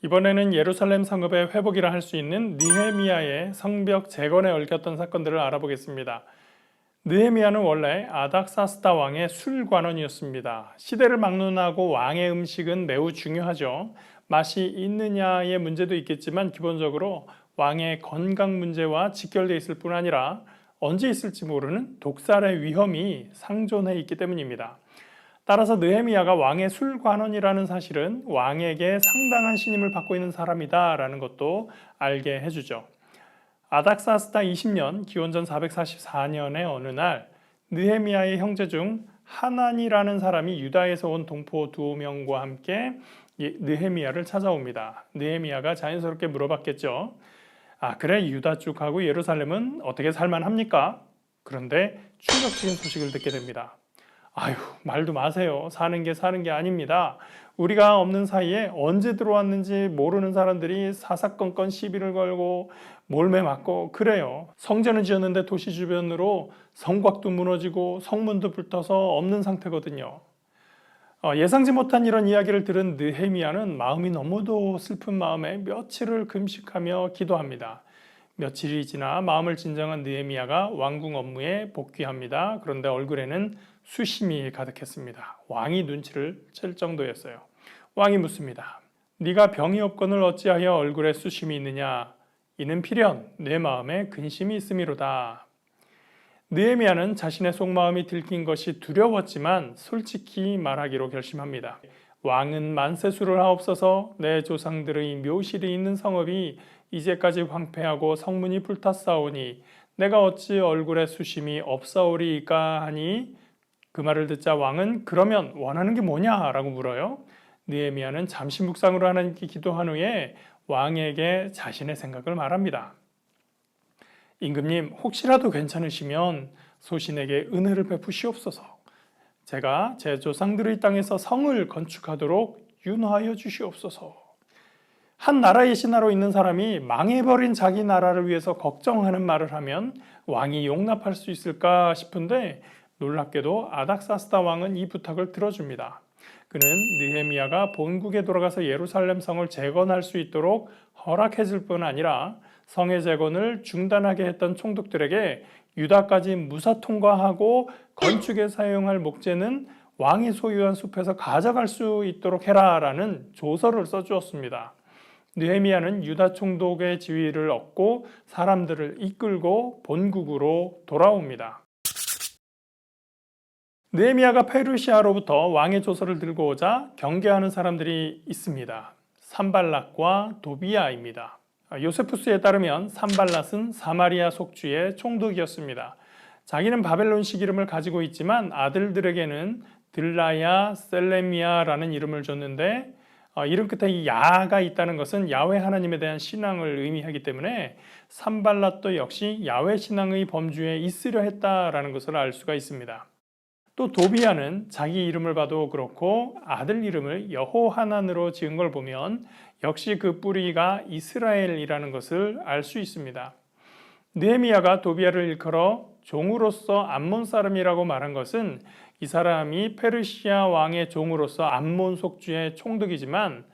이번에는 예루살렘 성읍의 회복이라 할 수 있는 느헤미야의 성벽 재건에 얽혔던 사건들을 알아보겠습니다. 느헤미야는 원래 아닥사스다 왕의 술관원이었습니다. 시대를 막론하고 왕의 음식은 매우 중요하죠. 맛이 있느냐의 문제도 있겠지만 기본적으로 왕의 건강 문제와 직결되어 있을 뿐 아니라 언제 있을지 모르는 독살의 위험이 상존해 있기 때문입니다. 따라서 느헤미야가 왕의 술관원이라는 사실은 왕에게 상당한 신임을 받고 있는 사람이다라는 것도 알게 해주죠. 아닥사스다 20년 기원전 444년의 어느 날 느헤미야의 형제 중 하난이라는 사람이 유다에서 온 동포 2명과 함께 느헤미야를 찾아옵니다. 느헤미야가 자연스럽게 물어봤겠죠. 그래, 유다 쪽하고 예루살렘은 어떻게 살만합니까? 그런데 충격적인 소식을 듣게 됩니다. 말도 마세요. 사는 게 아닙니다. 우리가 없는 사이에 언제 들어왔는지 모르는 사람들이 사사건건 시비를 걸고 몰매 맞고 그래요. 성전을 지었는데 도시 주변으로 성곽도 무너지고 성문도 불타서 없는 상태거든요. 예상치 못한 이런 이야기를 들은 느헤미야는 마음이 너무도 슬픈 마음에 며칠을 금식하며 기도합니다. 며칠이 지나 마음을 진정한 느헤미야가 왕궁 업무에 복귀합니다. 그런데 얼굴에는 수심이 가득했습니다. 왕이 눈치를 챌 정도였어요. 왕이 묻습니다. 네가 병이 없거늘 어찌하여 얼굴에 수심이 있느냐? 이는 필연 내 마음에 근심이 있음이로다. 느헤미야는 자신의 속마음이 들킨 것이 두려웠지만 솔직히 말하기로 결심합니다. 왕은 만세수를 하옵소서. 내 조상들의 묘실이 있는 성읍이 이제까지 황폐하고 성문이 불탔사오니 내가 어찌 얼굴에 수심이 없사오리이까 하니 그 말을 듣자 왕은 그러면 원하는 게 뭐냐라고 물어요. 느헤미야는 잠시 묵상으로 하나님께 기도한 후에 왕에게 자신의 생각을 말합니다. 임금님, 혹시라도 괜찮으시면 소신에게 은혜를 베푸시옵소서. 제가 제 조상들의 땅에서 성을 건축하도록 윤화하여 주시옵소서. 한 나라의 신하로 있는 사람이 망해버린 자기 나라를 위해서 걱정하는 말을 하면 왕이 용납할 수 있을까 싶은데 놀랍게도 아닥사스다 왕은 이 부탁을 들어줍니다. 그는 느헤미야가 본국에 돌아가서 예루살렘 성을 재건할 수 있도록 허락해줄 뿐 아니라 성의 재건을 중단하게 했던 총독들에게 유다까지 무사 통과하고 건축에 사용할 목재는 왕이 소유한 숲에서 가져갈 수 있도록 해라라는 조서를 써주었습니다. 느헤미야는 유다 총독의 지위를 얻고 사람들을 이끌고 본국으로 돌아옵니다. 느헤미야가 페르시아로부터 왕의 조서를 들고 오자 경계하는 사람들이 있습니다. 산발랏과 도비야입니다. 요세푸스에 따르면 산발랏은 사마리아 속주의 총독이었습니다. 자기는 바벨론식 이름을 가지고 있지만 아들들에게는 들라야, 셀레미야라는 이름을 줬는데 이름 끝에 이 야가 있다는 것은 야훼 하나님에 대한 신앙을 의미하기 때문에 산발랏도 역시 야훼 신앙의 범주에 있으려 했다라는 것을 알 수가 있습니다. 또 도비야는 자기 이름을 봐도 그렇고 아들 이름을 여호하난으로 지은 걸 보면 역시 그 뿌리가 이스라엘이라는 것을 알 수 있습니다. 느헤미야가 도비야를 일컬어 종으로서 암몬 사람이라고 말한 것은 이 사람이 페르시아 왕의 종으로서 암몬 속주의 총독이지만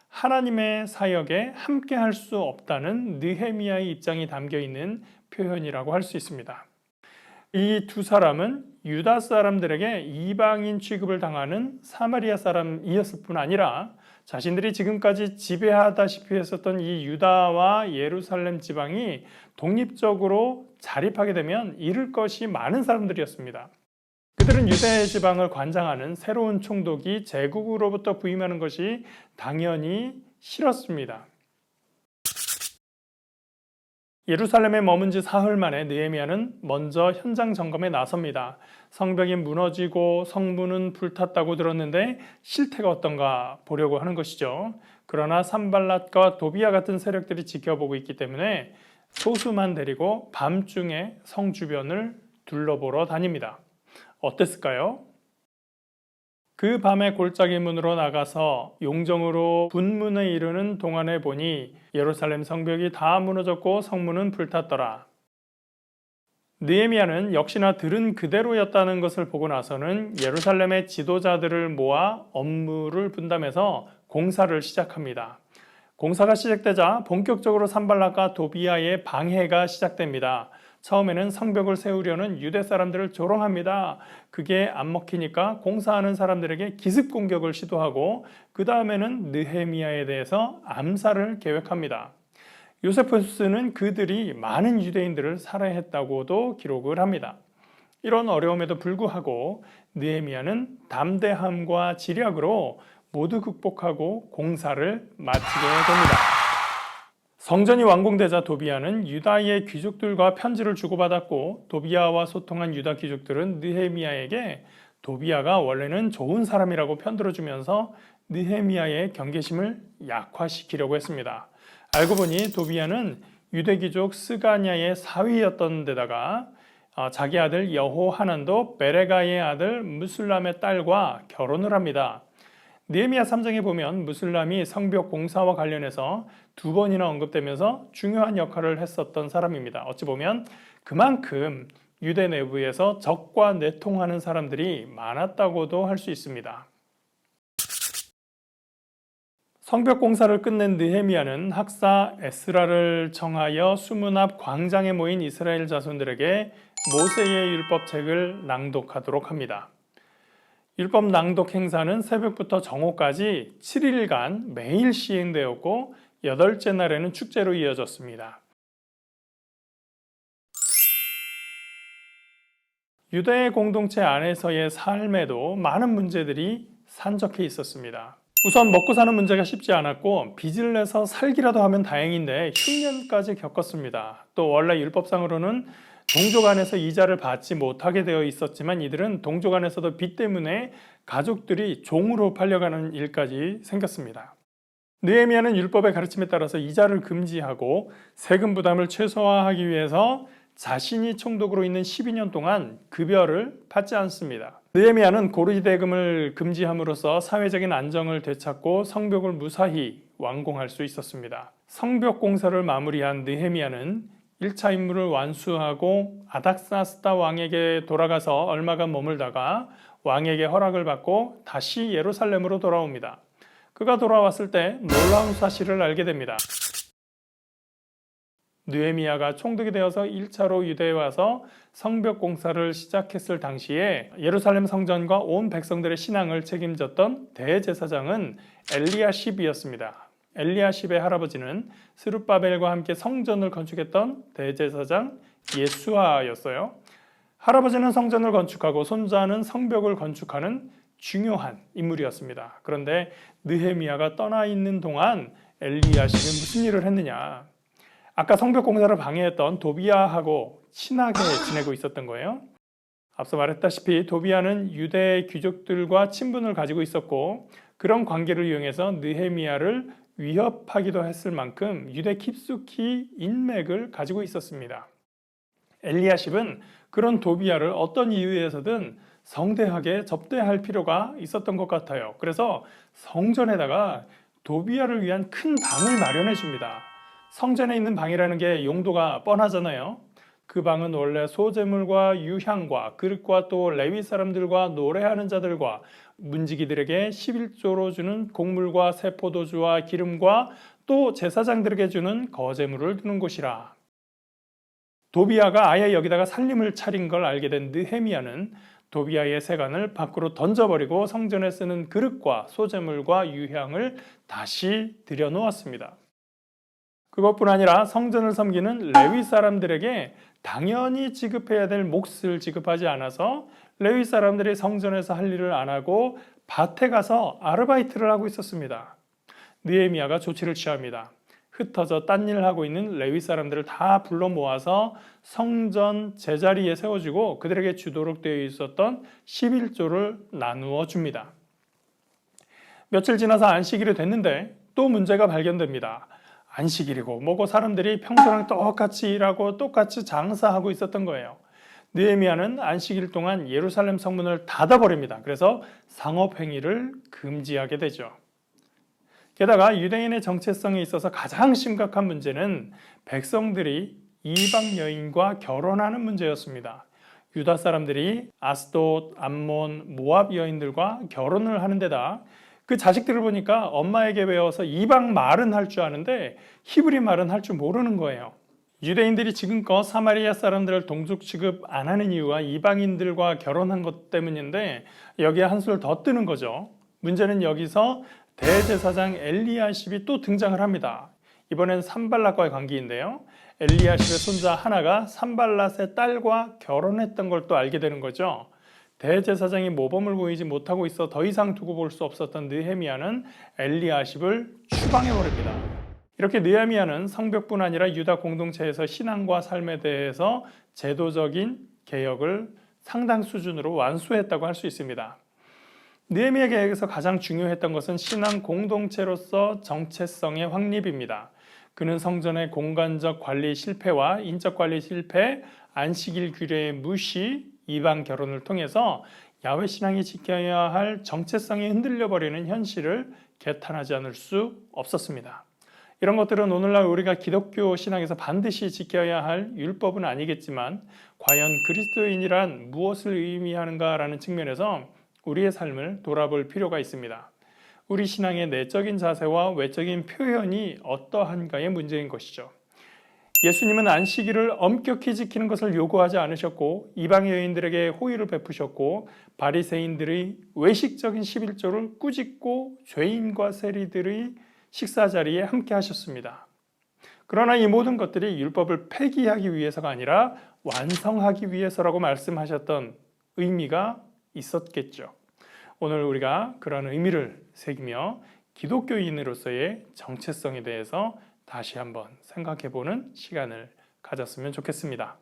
하나님의 사역에 함께 할 수 없다는 느헤미야의 입장이 담겨 있는 표현이라고 할 수 있습니다. 이 두 사람은 유다 사람들에게 이방인 취급을 당하는 사마리아 사람이었을 뿐 아니라 자신들이 지금까지 지배하다시피 했었던 이 유다와 예루살렘 지방이 독립적으로 자립하게 되면 잃을 것이 많은 사람들이었습니다. 그들은 유대 지방을 관장하는 새로운 총독이 제국으로부터 부임하는 것이 당연히 싫었습니다. 예루살렘에 머문 지 사흘 만에 느헤미야는 먼저 현장 점검에 나섭니다. 성벽이 무너지고 성문은 불탔다고 들었는데 실태가 어떤가 보려고 하는 것이죠. 그러나 산발랏과 도비야 같은 세력들이 지켜보고 있기 때문에 소수만 데리고 밤중에 성 주변을 둘러보러 다닙니다. 어땠을까요? 그 밤에 골짜기 문으로 나가서 용정으로 분문에 이르는 동안에 보니 예루살렘 성벽이 다 무너졌고 성문은 불탔더라. 느헤미야는 역시나 들은 그대로였다는 것을 보고 나서는 예루살렘의 지도자들을 모아 업무를 분담해서 공사를 시작합니다. 공사가 시작되자 본격적으로 산발락과 도비아의 방해가 시작됩니다. 처음에는 성벽을 세우려는 유대 사람들을 조롱합니다. 그게 안 먹히니까 공사하는 사람들에게 기습 공격을 시도하고 그 다음에는 느헤미야에 대해서 암살을 계획합니다. 요세푸스는 그들이 많은 유대인들을 살해했다고도 기록을 합니다. 이런 어려움에도 불구하고 느헤미야는 담대함과 지략으로 모두 극복하고 공사를 마치게 됩니다. 성전이 완공되자 도비아는 유다의 귀족들과 편지를 주고받았고 도비아와 소통한 유다 귀족들은 느헤미야에게 도비아가 원래는 좋은 사람이라고 편들어주면서 느헤미야의 경계심을 약화시키려고 했습니다. 알고 보니 도비아는 유대 귀족 스가냐의 사위였던 데다가 자기 아들 여호하난도 베레가의 아들 무술람의 딸과 결혼을 합니다. 느헤미야 3장에 보면 무술람이 성벽 공사와 관련해서 2번이나 언급되면서 중요한 역할을 했었던 사람입니다. 어찌 보면 그만큼 유대 내부에서 적과 내통하는 사람들이 많았다고도 할 수 있습니다. 성벽 공사를 끝낸 느헤미야는 학사 에스라를 청하여 수문 앞 광장에 모인 이스라엘 자손들에게 모세의 율법책을 낭독하도록 합니다. 율법 낭독 행사는 새벽부터 정오까지 7일간 매일 시행되었고 8째 날에는 축제로 이어졌습니다. 유대 공동체 안에서의 삶에도 많은 문제들이 산적해 있었습니다. 우선 먹고 사는 문제가 쉽지 않았고 빚을 내서 살기라도 하면 다행인데 흉년까지 겪었습니다. 또 원래 율법상으로는 동족 안에서 이자를 받지 못하게 되어 있었지만 이들은 동족 안에서도 빚 때문에 가족들이 종으로 팔려가는 일까지 생겼습니다. 느헤미야는 율법의 가르침에 따라서 이자를 금지하고 세금 부담을 최소화하기 위해서 자신이 총독으로 있는 12년 동안 급여를 받지 않습니다. 느헤미야는 고리대금을 금지함으로써 사회적인 안정을 되찾고 성벽을 무사히 완공할 수 있었습니다. 성벽 공사를 마무리한 느헤미야는 1차 임무를 완수하고 아닥사스다 왕에게 돌아가서 얼마간 머물다가 왕에게 허락을 받고 다시 예루살렘으로 돌아옵니다. 그가 돌아왔을 때 놀라운 사실을 알게 됩니다. 느헤미야가 총독이 되어서 1차로 유대에 와서 성벽 공사를 시작했을 당시에 예루살렘 성전과 온 백성들의 신앙을 책임졌던 대제사장은 엘리야십이었습니다. 엘리야십의 할아버지는 스룹바벨과 함께 성전을 건축했던 대제사장 예수아였어요. 할아버지는 성전을 건축하고 손자는 성벽을 건축하는 중요한 인물이었습니다. 그런데 느헤미야가 떠나 있는 동안 엘리야십이 무슨 일을 했느냐? 아까 성벽 공사를 방해했던 도비아하고 친하게 지내고 있었던 거예요. 앞서 말했다시피 도비아는 유대 귀족들과 친분을 가지고 있었고 그런 관계를 이용해서 느헤미야를 위협하기도 했을 만큼 유대 깊숙이 인맥을 가지고 있었습니다. 엘리야십은 그런 도비아를 어떤 이유에서든 성대하게 접대할 필요가 있었던 것 같아요. 그래서 성전에다가 도비아를 위한 큰 방을 마련해 줍니다. 성전에 있는 방이라는 게 용도가 뻔하잖아요. 그 방은 원래 소재물과 유향과 그릇과 또 레위 사람들과 노래하는 자들과 문지기들에게 11조로 주는 곡물과 새 포도주와 기름과 또 제사장들에게 주는 거제물을 두는 곳이라. 도비아가 아예 여기다가 살림을 차린 걸 알게 된 느헤미야는 도비아의 세간을 밖으로 던져버리고 성전에 쓰는 그릇과 소재물과 유향을 다시 들여놓았습니다. 그것뿐 아니라 성전을 섬기는 레위 사람들에게 당연히 지급해야 될 몫을 지급하지 않아서 레위 사람들이 성전에서 할 일을 안 하고 밭에 가서 아르바이트를 하고 있었습니다. 느헤미야가 조치를 취합니다. 흩어져 딴 일을 하고 있는 레위 사람들을 다 불러 모아서 성전 제자리에 세워주고 그들에게 주도록 되어 있었던 11조를 나누어 줍니다. 며칠 지나서 안식일이 됐는데 또 문제가 발견됩니다. 안식일이고 뭐고 사람들이 평소랑 똑같이 일하고 똑같이 장사하고 있었던 거예요. 느헤미야는 안식일 동안 예루살렘 성문을 닫아버립니다. 그래서 상업행위를 금지하게 되죠. 게다가 유대인의 정체성에 있어서 가장 심각한 문제는 백성들이 이방 여인과 결혼하는 문제였습니다. 유다 사람들이 아스돗, 암몬, 모압 여인들과 결혼을 하는 데다 그 자식들을 보니까 엄마에게 배워서 이방 말은 할 줄 아는데 히브리 말은 할 줄 모르는 거예요. 유대인들이 지금껏 사마리아 사람들을 동족 취급 안 하는 이유가 이방인들과 결혼한 것 때문인데 여기에 한술 더 뜨는 거죠. 문제는 여기서 대제사장 엘리야십이 또 등장을 합니다. 이번엔 산발랏과의 관계인데요. 엘리야십의 손자 하나가 산발랏의 딸과 결혼했던 걸 또 알게 되는 거죠. 대제사장이 모범을 보이지 못하고 있어 더 이상 두고 볼 수 없었던 느헤미야는 엘리야십을 추방해버립니다. 이렇게 느헤미야는 성벽뿐 아니라 유다 공동체에서 신앙과 삶에 대해서 제도적인 개혁을 상당 수준으로 완수했다고 할 수 있습니다. 느헤미야 계획에서 가장 중요했던 것은 신앙 공동체로서 정체성의 확립입니다. 그는 성전의 공간적 관리 실패와 인적 관리 실패, 안식일 규례의 무시, 이방 결혼을 통해서 야훼 신앙이 지켜야 할 정체성이 흔들려버리는 현실을 개탄하지 않을 수 없었습니다. 이런 것들은 오늘날 우리가 기독교 신앙에서 반드시 지켜야 할 율법은 아니겠지만 과연 그리스도인이란 무엇을 의미하는가라는 측면에서 우리의 삶을 돌아볼 필요가 있습니다. 우리 신앙의 내적인 자세와 외적인 표현이 어떠한가의 문제인 것이죠. 예수님은 안식일을 엄격히 지키는 것을 요구하지 않으셨고 이방 여인들에게 호의를 베푸셨고 바리새인들의 외식적인 11조를 꾸짖고 죄인과 세리들의 식사 자리에 함께 하셨습니다. 그러나 이 모든 것들이 율법을 폐기하기 위해서가 아니라 완성하기 위해서라고 말씀하셨던 의미가 있었겠죠. 오늘 우리가 그런 의미를 새기며 기독교인으로서의 정체성에 대해서 다시 한번 생각해보는 시간을 가졌으면 좋겠습니다.